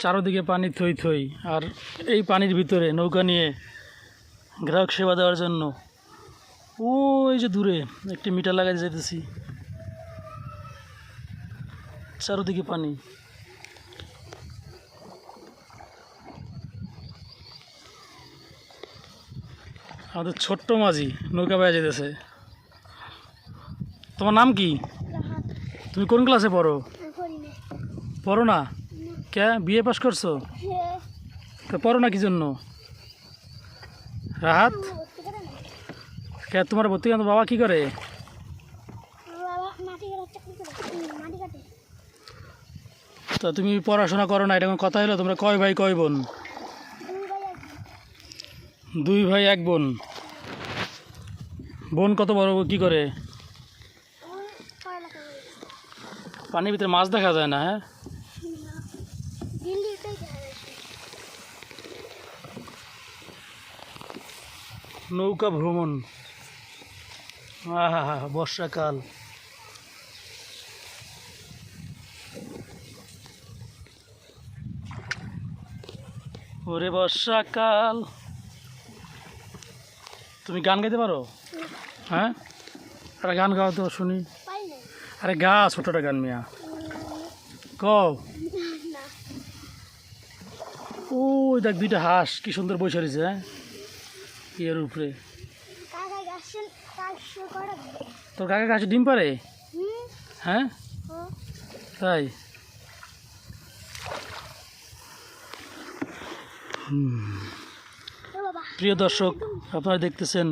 চারদিকে পানি থই থই, আর এই পানির ভিতরে নৌকা নিয়ে গ্রাহক সেবা দেওয়ার জন্য ওই যে দূরে একটি মিটার লাগাইতে যেতেছি। চারদিকে পানি। আমাদের ছোট্ট মাঝি নৌকা বেয়ে যেতেছে। তোমার নাম কি? তুমি কোন ক্লাসে পড়ো? পড়ো না? কে, বিএ পাস করছো? তো পড়ো না কি জন্য? রাহাত, কে তোমার ভর্তি কেন? বাবা কি করে? তা তুমি পড়াশোনা করো না, এটা কোনো কথা হলো? তোমরা কয় ভাই কয় বোন? দুই ভাই এক বোন। বোন কত বড়, কি করে? পানির ভিতরে মাছ দেখা যায় না? হ্যাঁ, নৌকা ভ্রমণ। আহা, বর্ষাকাল। ওরে বর্ষাকাল। তুমি গান গাইতে পারো? হ্যাঁ, আরে গান গাও তো শুনি। আরে গা, ছোটটা গান মিয়া কও। ওই দেখ দুইটা হাঁস কি সুন্দর বসে রয়েছে। হ্যাঁ, এর উপরে। তোর কাকা গাছে ডিম পারে? হ্যাঁ, তাই? প্রিয় দর্শক, আপনারা দেখতেছেন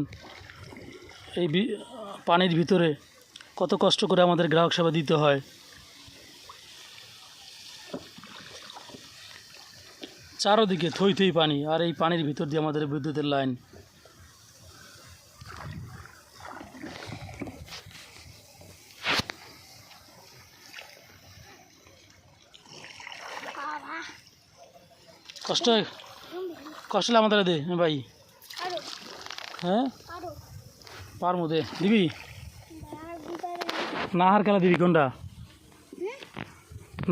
এই পানির ভিতরে কত কষ্ট করে আমাদের গ্রাহক সেবা দিতে হয়। চারদিকে থই থই পানি, আর এই পানির ভিতর দিয়ে আমাদের বিদ্যুতের লাইন। কষ্ট কষ্ট হলে আমাদের দে ভাই। হ্যাঁ, পারমু দে, দিবি না? আর খেলা দিবি কোনটা?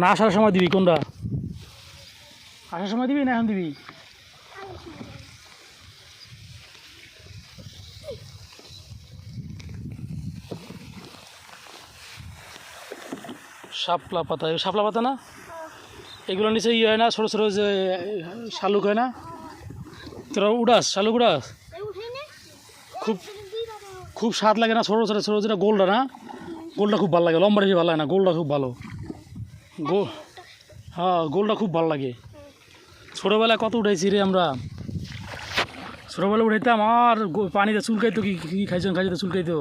না আসার সময় দিবি কোনটা? আসার সময় দিবি না এখন দিবি? শাপলা পাতা, শাপলা পাতা না? এগুলো নিচে ইয়ে হয় না, ছোটো ছোটো যে শালুক হয় না? তোরা উড়াস, শালুক উড়াস? খুব খুব স্বাদ লাগে না? ছোটো ছোটো ছোটো যেটা গোলটা না, গোলটা খুব ভালো লাগে। লম্বা বেশি ভালো লাগে না, গোলটা খুব ভালো। হ্যাঁ, গোলটা খুব ভালো লাগে। ছোটোবেলায় কত উঠাইছি রে আমরা। ছোটোবেলায় উঠাইতাম, আর পানিতে চুলকাইতো। কি কি খাইছো? খাইছো চুলকাইতো।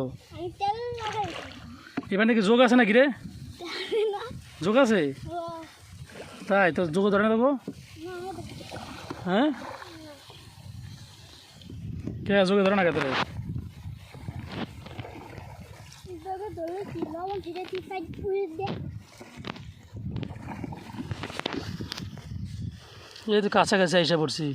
এবার নাকি যোগ আছে নাকি রে? যোগ আছে? তাই তো, যোগ ধরে না দেবো? হ্যাঁ, কে যোগে ধরে না কে তোরে? এই তো কাছাকাছি আইসা পড়ছি।